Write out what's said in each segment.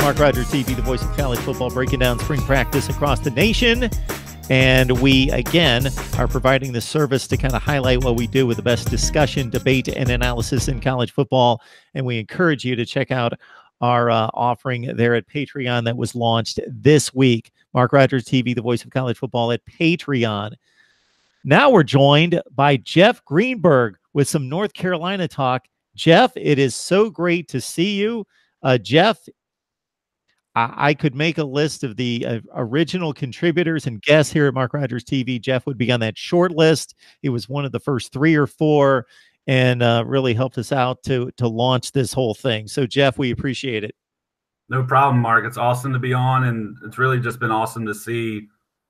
Mark Rogers TV, the voice of college football, breaking down spring practice across the nation. And we, again, are providing this service to kind of highlight what we do with the best discussion, debate, and analysis in college football. And we encourage you to check out our offering there at Patreon that was launched this week. Mark Rogers TV, the voice of college football at Patreon. Now we're joined by Jeff Greenberg with some North Carolina talk. Jeff, it is so great to see you. Jeff, I could make a list of the original contributors and guests here at Mark Rogers TV. Jeff would be on that short list. He was one of the first 3 or 4 and really helped us out to launch this whole thing. So, Jeff, we appreciate it. No problem, Mark. It's awesome to be on, and it's really just been awesome to see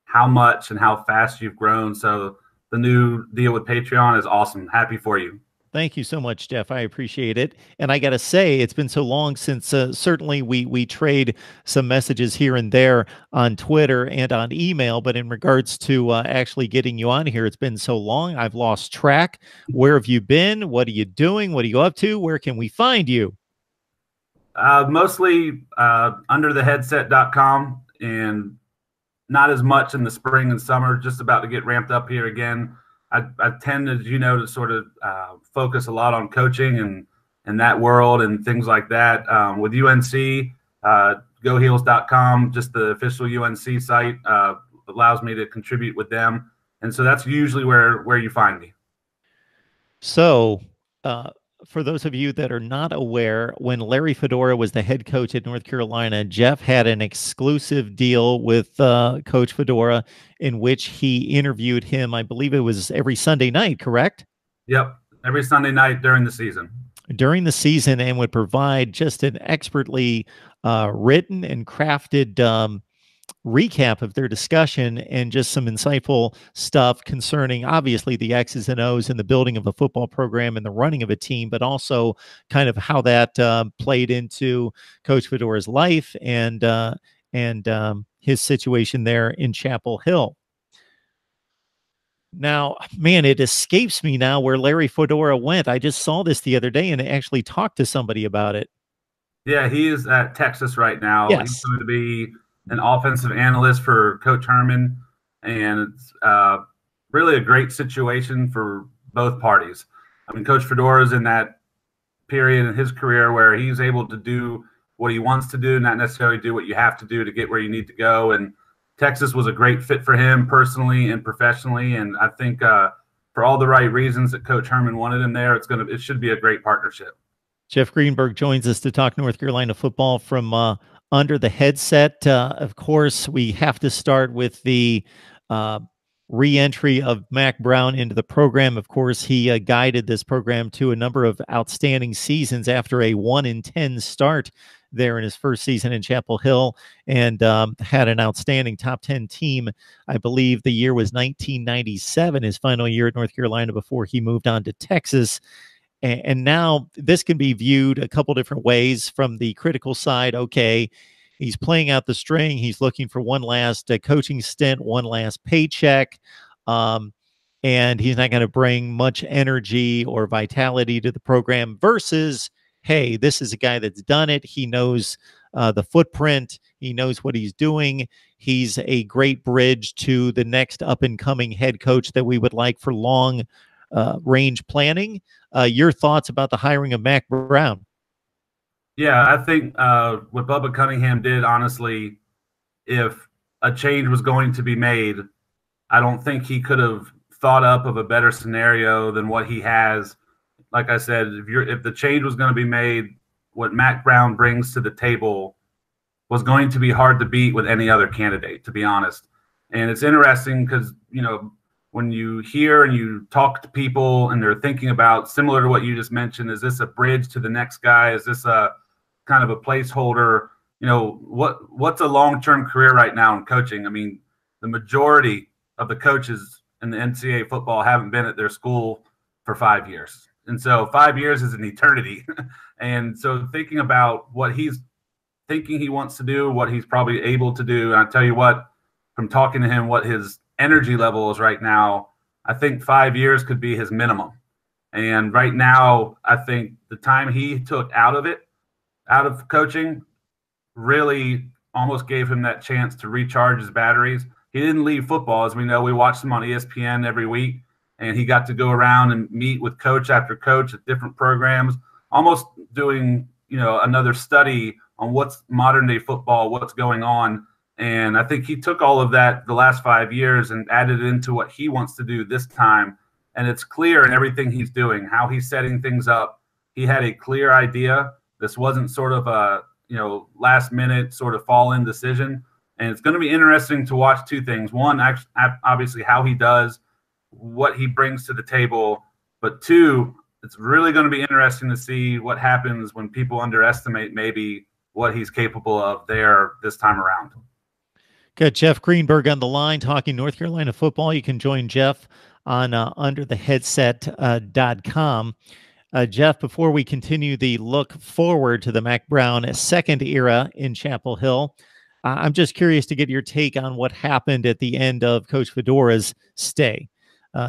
how much and how fast you've grown. So the new deal with Patreon is awesome. Happy for you. Thank you so much, Jeff. I appreciate it. And I got to say, it's been so long since certainly we trade some messages here and there on Twitter and on email. But in regards to actually getting you on here, it's been so long. I've lost track. Where have you been? What are you doing? What are you up to? Where can we find you? Mostly undertheheadset.com, and not as much in the spring and summer, just about to get ramped up here again. I tend, as you know, to sort of focus a lot on coaching and that world and things like that. With UNC, goheels.com, just the official UNC site, allows me to contribute with them. And so that's usually where you find me. So for those of you that are not aware, when Larry Fedora was the head coach at North Carolina, Jeff had an exclusive deal with Coach Fedora in which he interviewed him. I believe it was every Sunday night, correct? Yep, every Sunday night during the season. During the season, and would provide just an expertly written and crafted recap of their discussion and just some insightful stuff concerning obviously the X's and O's and the building of a football program and the running of a team, but also kind of how that played into Coach Fedora's life and his situation there in Chapel Hill. Now, man, it escapes me now where Larry Fedora went. I just saw this the other day and actually talked to somebody about it. Yeah, he is at Texas right now. Yes. He's going to be an offensive analyst for Coach Herman, and it's really a great situation for both parties. I mean, Coach Fedora is in that period in his career where he's able to do what he wants to do, not necessarily do what you have to do to get where you need to go. And Texas was a great fit for him personally and professionally, and I think for all the right reasons that Coach Herman wanted him there, it should be a great partnership. Jeff Greenberg joins us to talk North Carolina football from Under the Headset. Of course, we have to start with the re-entry of Mack Brown into the program. Of course, he guided this program to a number of outstanding seasons after a 1-10 start there in his first season in Chapel Hill, and had an outstanding top 10 team. I believe the year was 1997, his final year at North Carolina before he moved on to Texas. And now this can be viewed a couple different ways. From the critical side, okay, he's playing out the string. He's looking for one last coaching stint, one last paycheck, and he's not going to bring much energy or vitality to the program versus, hey, this is a guy that's done it. He knows the footprint. He knows what he's doing. He's a great bridge to the next up-and-coming head coach that we would like for long range planning. Your thoughts about the hiring of Mack Brown? Yeah, I think what Bubba Cunningham did, honestly, if a change was going to be made, I don't think he could have thought up of a better scenario than what he has. Like I said, if the change was going to be made, what Mack Brown brings to the table was going to be hard to beat with any other candidate, to be honest. And it's interesting because, you know, when you hear and you talk to people and they're thinking about, similar to what you just mentioned, is this a bridge to the next guy? Is this a kind of a placeholder? You know, what's a long-term career right now in coaching? I mean, the majority of the coaches in the NCAA football haven't been at their school for 5 years. And so 5 years is an eternity. And so thinking about what he's thinking he wants to do, what he's probably able to do, and I tell you what, from talking to him, what his energy level is right now, I think 5 years could be his minimum. And right now, I think the time he took out of coaching really almost gave him that chance to recharge his batteries. He didn't leave football. As we know, we watched him on ESPN every week, and he got to go around and meet with coach after coach at different programs, almost doing, another study on what's modern day football, what's going on. And I think he took all of that the last 5 years and added it into what he wants to do this time. And it's clear in everything he's doing, how he's setting things up. He had a clear idea. This wasn't sort of a, last minute sort of fall in decision. And it's going to be interesting to watch two things. One, obviously how he does, what he brings to the table. But two, it's really going to be interesting to see what happens when people underestimate maybe what he's capable of there this time around. Got Jeff Greenberg on the line talking North Carolina football. You can join Jeff on undertheheadset.com. Jeff, before we continue the look forward to the Mack Brown second era in Chapel Hill, I'm just curious to get your take on what happened at the end of Coach Fedora's stay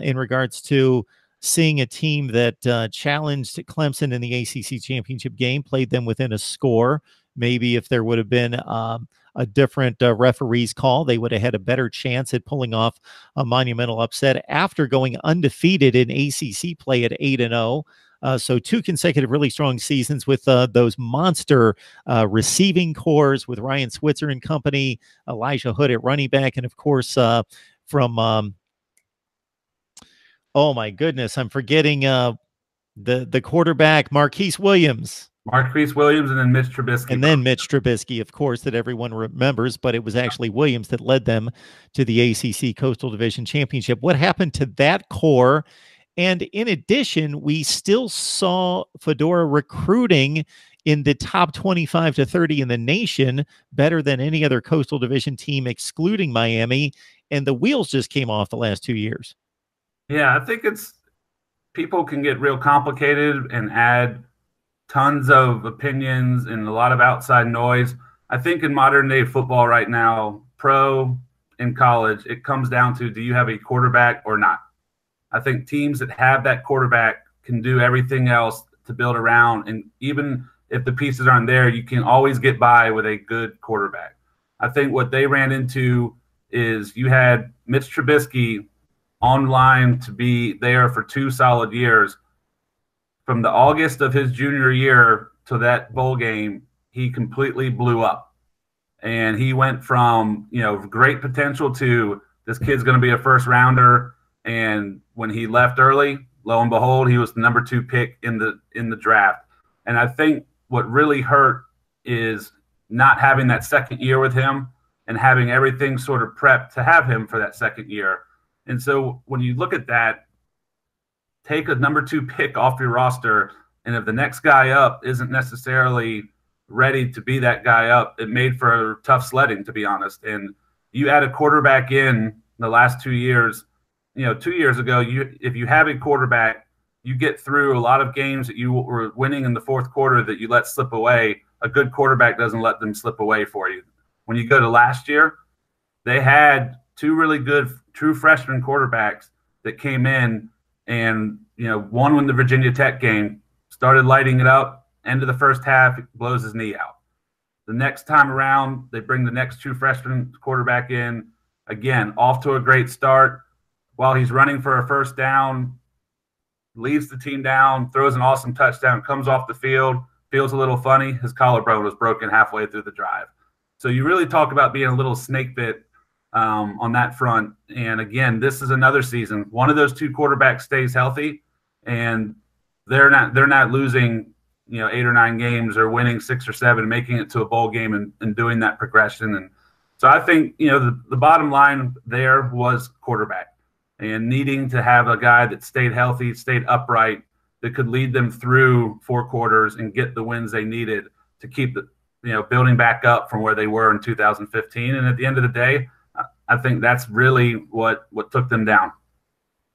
in regards to seeing a team that challenged Clemson in the ACC championship game, played them within a score. Maybe if there would have been a different referee's call, they would have had a better chance at pulling off a monumental upset after going undefeated in ACC play at 8-0. So two consecutive really strong seasons with those monster receiving cores with Ryan Switzer and company, Elijah Hood at running back, and of course from oh my goodness, I'm forgetting the quarterback, Marquise Williams. Marquise Williams and then Mitch Trubisky. And then Mitch Trubisky, of course, that everyone remembers, but it was actually Williams that led them to the ACC Coastal Division Championship. What happened to that core? And in addition, we still saw Fedora recruiting in the top 25 to 30 in the nation, better than any other Coastal Division team, excluding Miami. And the wheels just came off the last 2 years. Yeah, I think people can get real complicated and add tons of opinions and a lot of outside noise. I think in modern day football right now, pro and college, it comes down to, do you have a quarterback or not? I think teams that have that quarterback can do everything else to build around. And even if the pieces aren't there, you can always get by with a good quarterback. I think what they ran into is you had Mitch Trubisky online to be there for 2 solid years. From the August of his junior year to that bowl game, he completely blew up. And he went from, great potential to this kid's going to be a first rounder. And when he left early, lo and behold, he was the number 2 pick in the draft. And I think what really hurt is not having that second year with him and having everything sort of prepped to have him for that second year. And so when you look at that, take a number 2 pick off your roster, and if the next guy up isn't necessarily ready to be that guy up, it made for tough sledding, to be honest. And you add a quarterback in the last 2 years. 2 years ago, if you have a quarterback, you get through a lot of games that you were winning in the fourth quarter that you let slip away. A good quarterback doesn't let them slip away for you. When you go to last year, they had 2 really good true freshman quarterbacks that came in and, one when the Virginia Tech game started lighting it up, end of the first half, blows his knee out. The next time around, they bring the next true freshman quarterback in, again, off to a great start. While he's running for a first down, leads the team down, throws an awesome touchdown, comes off the field, feels a little funny. His collarbone was broken halfway through the drive. So you really talk about being a little snake bit on that front. And again, this is another season. One of those 2 quarterbacks stays healthy, and they're not losing 8 or 9 games or winning 6 or 7, making it to a bowl game and doing that progression. And so I think the bottom line there was quarterback, and needing to have a guy that stayed healthy, stayed upright, that could lead them through 4 quarters and get the wins they needed to keep building back up from where they were in 2015. And at the end of the day, I think that's really what took them down.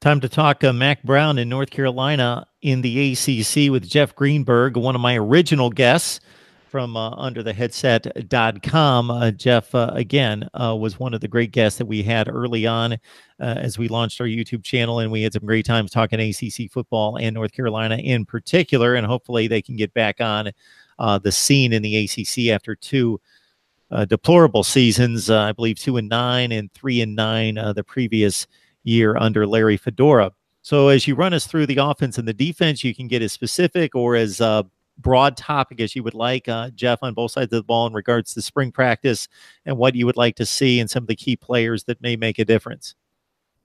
Time to talk Mack Brown in North Carolina in the ACC with Jeff Greenberg, one of my original guests from undertheheadset.com. Jeff, again, was one of the great guests that we had early on as we launched our YouTube channel, and we had some great times talking ACC football and North Carolina in particular, and hopefully they can get back on the scene in the ACC after two deplorable seasons. I believe 2-9 and 3-9 the previous year under Larry Fedora. So as you run us through the offense and the defense, you can get as specific or as broad topic as you would like, Jeff, on both sides of the ball in regards to spring practice and what you would like to see in some of the key players that may make a difference.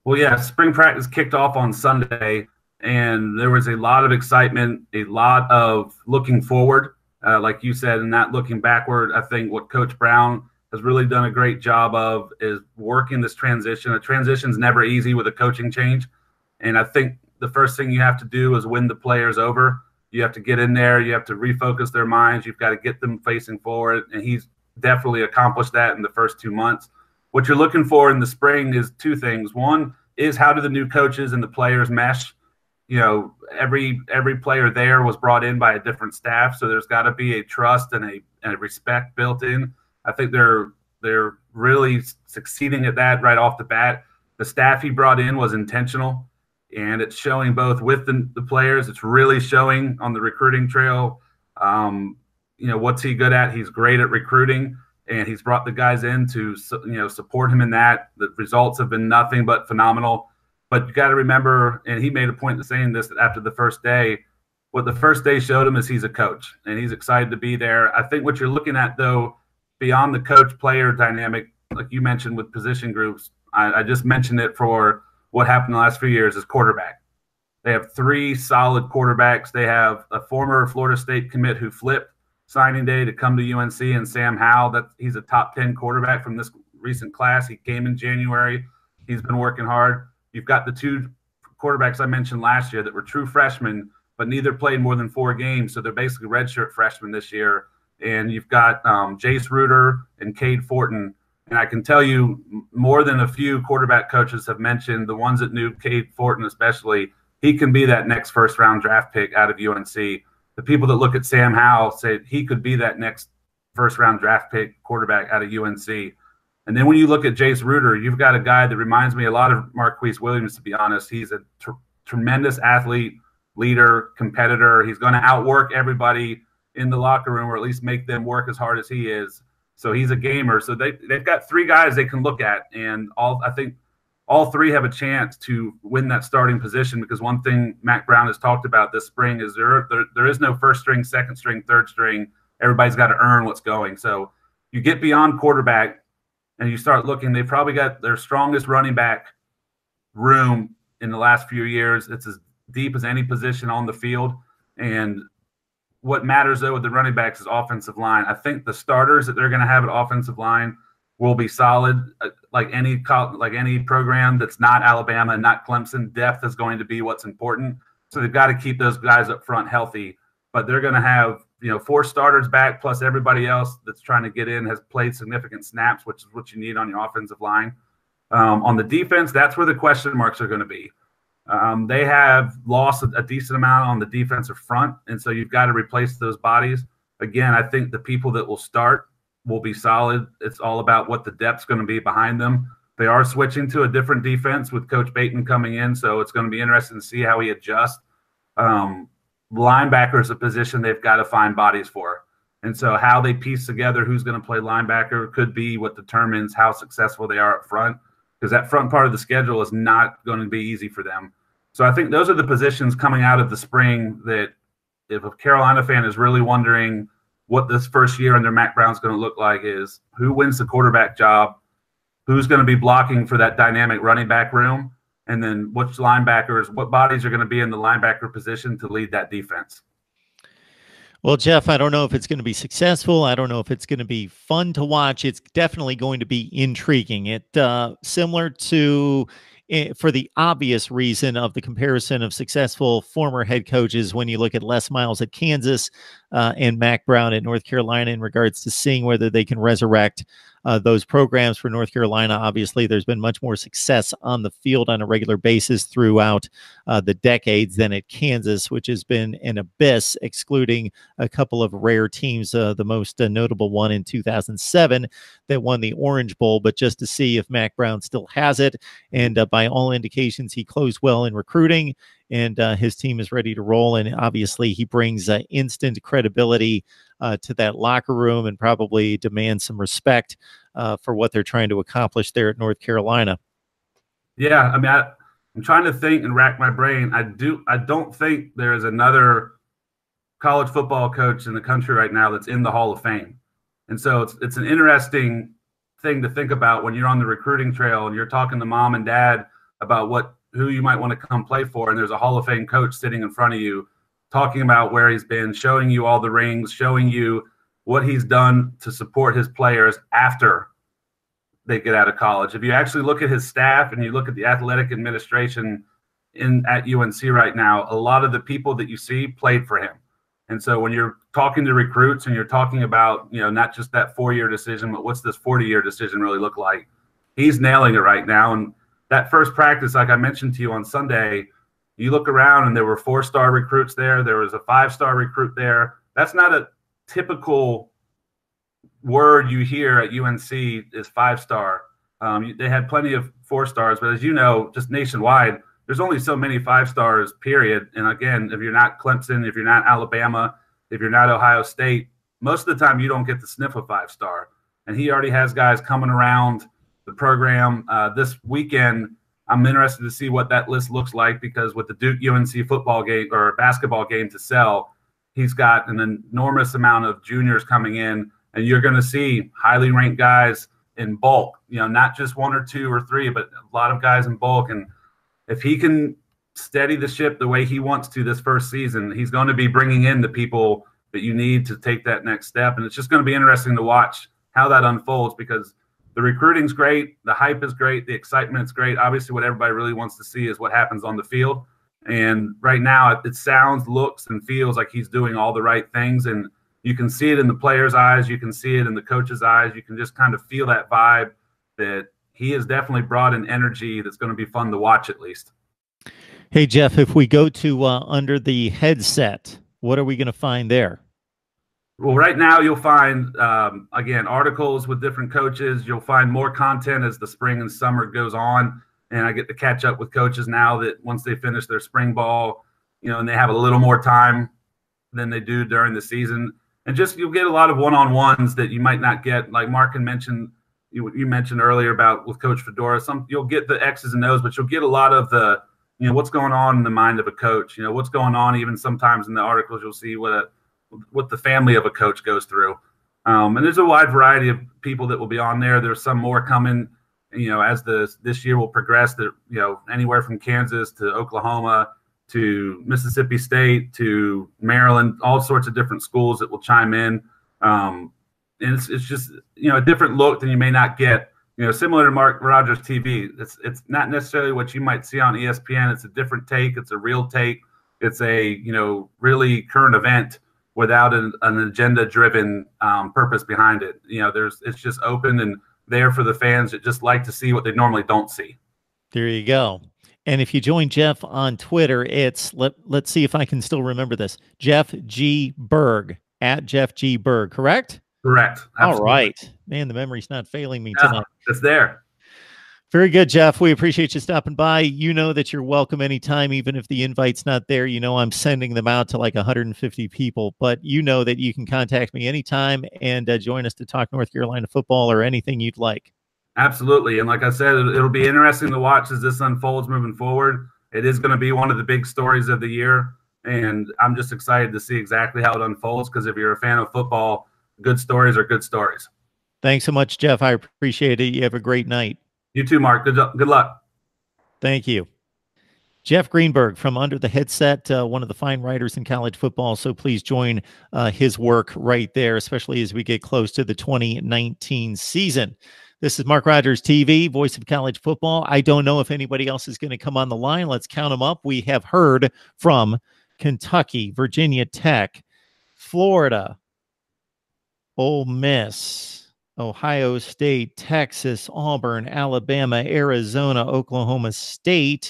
Well, yeah, spring practice kicked off on Sunday, and there was a lot of excitement, a lot of looking forward, like you said, and not looking backward. I think what Coach Brown has really done a great job of is working this transition. A transition is never easy with a coaching change, and I think the first thing you have to do is win the players over. You have to get in there. You have to refocus their minds. You've got to get them facing forward, and he's definitely accomplished that in the first 2 months. What you're looking for in the spring is two things. One is how do the new coaches and the players mesh? You know, every player there was brought in by a different staff, so there's got to be a trust and a respect built in. I think they're really succeeding at that right off the bat. The staff he brought in was intentional, and it's showing both with the players. It's really showing on the recruiting trail. You know, what's he good at? He's great at recruiting, and he's brought the guys in to, you know, support him in that. The results have been nothing but phenomenal. But you got to remember, and he made a point of saying this, that after the first day, what the first day showed him is he's a coach, and he's excited to be there. I think what you're looking at, though, beyond the coach-player dynamic, like you mentioned with position groups, I just mentioned it for what happened the last few years, is quarterback. They have three solid quarterbacks. They have a former Florida State commit who flipped signing day to come to UNC, and Sam Howell. He's a top 10 quarterback from this recent class. He came in January. He's been working hard. You've got the two quarterbacks I mentioned last year that were true freshmen, but neither played more than 4 games, so they're basically redshirt freshmen this year. And you've got Jace Ruder and Cade Fortin. And I can tell you more than a few quarterback coaches have mentioned, the ones that knew Cade Fortin especially, he can be that next first-round draft pick out of UNC. The people that look at Sam Howell say he could be that next first-round draft pick quarterback out of UNC. And then when you look at Jace Ruder, you've got a guy that reminds me a lot of Marquise Williams, to be honest. He's a tremendous athlete, leader, competitor. He's going to outwork everybody in the locker room, or at least make them work as hard as he is. So he's a gamer. So they've got 3 guys they can look at, and I think all 3 have a chance to win that starting position, because one thing Mack Brown has talked about this spring is there is no first string, second string, third string. Everybody's got to earn what's going. So you get beyond quarterback and you start looking, they probably got their strongest running back room in the last few years. It's as deep as any position on the field. And what matters, though, with the running backs is offensive line. I think the starters that they're going to have at offensive line will be solid. Like any program that's not Alabama and not Clemson, depth is going to be what's important. So they've got to keep those guys up front healthy. But they're going to have, 4 starters back, plus everybody else that's trying to get in has played significant snaps, which is what you need on your offensive line. On the defense, that's where the question marks are going to be. They have lost a decent amount on the defensive front, and so you've got to replace those bodies. Again, I think the people that will start will be solid. It's all about what the depth's going to be behind them. They are switching to a different defense with Coach Bateman coming in, so it's going to be interesting to see how he adjusts. Linebacker is a position they've got to find bodies for. And so how they piece together who's going to play linebacker could be what determines how successful they are up front, because that front part of the schedule is not going to be easy for them. So I think those are the positions coming out of the spring that if a Carolina fan is really wondering what this first year under Mack Brown is going to look like, is who wins the quarterback job, who's going to be blocking for that dynamic running back room, and then which linebackers, what bodies are going to be in the linebacker position to lead that defense. Well, Jeff, I don't know if it's going to be successful. I don't know if it's going to be fun to watch. It's definitely going to be intriguing. It similar to, for the obvious reason of the comparison of successful former head coaches, when you look at Les Miles at Kansas and Mack Brown at North Carolina, in regards to seeing whether they can resurrect those programs. For North Carolina, obviously, there's been much more success on the field on a regular basis throughout the decades than at Kansas, which has been an abyss, excluding a couple of rare teams, the most notable one in 2007 that won the Orange Bowl. But just to see if Mack Brown still has it, and by all indications, he closed well in recruiting. and his team is ready to roll. And obviously, he brings instant credibility to that locker room and probably demands some respect for what they're trying to accomplish there at North Carolina. Yeah, I mean, I'm trying to think and rack my brain. I don't think there is another college football coach in the country right now that's in the Hall of Fame. And so it's an interesting thing to think about when you're on the recruiting trail and you're talking to mom and dad about who you might want to come play for, and there's a Hall of Fame coach sitting in front of you talking about where he's been, showing you all the rings, showing you what he's done to support his players after they get out of college. If you actually look at his staff and you look at the athletic administration at UNC right now, a lot of the people that you see played for him. And so when you're talking to recruits and you're talking about, not just that 4-year decision, but what's this 40-year decision really look like, he's nailing it right now. And that first practice, like I mentioned to you on Sunday, you look around and there were 4-star recruits there. There was a 5-star recruit there. That's not a typical word you hear at UNC is 5-star. They had plenty of 4-stars, but as you know, just nationwide, there's only so many 5-stars, period. And again, if you're not Clemson, if you're not Alabama, if you're not Ohio State, most of the time you don't get to sniff a 5-star. And he already has guys coming around the program. This weekend, I'm interested to see what that list looks like, because with the Duke UNC football game or basketball game to sell, he's got an enormous amount of juniors coming in, and you're going to see highly ranked guys in bulk, not just 1 or 2 or 3, but a lot of guys in bulk. And if he can steady the ship the way he wants to this first season, he's going to be bringing in the people that you need to take that next step. And it's just going to be interesting to watch how that unfolds, because the recruiting's great, the hype is great, the excitement's great. Obviously, what everybody really wants to see is what happens on the field. And right now, it sounds, looks, and feels like he's doing all the right things. And you can see it in the players' eyes. You can see it in the coach's eyes. You can just kind of feel that vibe that he has definitely brought an energy that's going to be fun to watch, at least. Hey, Jeff, if we go to under the headset, what are we going to find there? Well, right now you'll find, again, articles with different coaches. You'll find more content as the spring and summer goes on. And I get to catch up with coaches now that once they finish their spring ball, and they have a little more time than they do during the season. And just you'll get a lot of one-on-ones that you might not get. Like Mark had mentioned, you mentioned earlier about with Coach Fedora, you'll get the X's and O's, but you'll get a lot of the, what's going on in the mind of a coach, what's going on. Even sometimes in the articles, you'll see what the family of a coach goes through. And there's a wide variety of people that will be on there. There's some more coming, as this year will progress, that, anywhere from Kansas to Oklahoma to Mississippi State to Maryland, all sorts of different schools that will chime in. And it's just, a different look than you may not get, similar to MarkRogersTV. It's not necessarily what you might see on ESPN. It's a different take. It's a real take. It's a, really current event without an agenda-driven purpose behind it. It's just open and there for the fans that just like to see what they normally don't see. There you go. And if you join Jeff on Twitter, it's let's see if I can still remember this. Jeff G. Berg, at Jeff G. Berg, correct? Correct. Absolutely. All right. Man, the memory's not failing me tonight. It's there. Very good, Jeff. We appreciate you stopping by. You know that you're welcome anytime, even if the invite's not there. I'm sending them out to like 150 people, but you know that you can contact me anytime and join us to talk North Carolina football or anything you'd like. Absolutely. And like I said, it'll be interesting to watch as this unfolds moving forward. It is going to be one of the big stories of the year, and I'm just excited to see exactly how it unfolds, because if you're a fan of football, good stories are good stories. Thanks so much, Jeff. I appreciate it. You have a great night. You too, Mark. Good luck. Thank you. Jeff Greenberg from Under the Headset, one of the fine writers in college football. So please join his work right there, especially as we get close to the 2019 season. This is Mark Rogers TV, voice of college football. I don't know if anybody else is going to come on the line. Let's count them up. We have heard from Kentucky, Virginia Tech, Florida, Ole Miss, Ohio State, Texas, Auburn, Alabama, Arizona, Oklahoma State,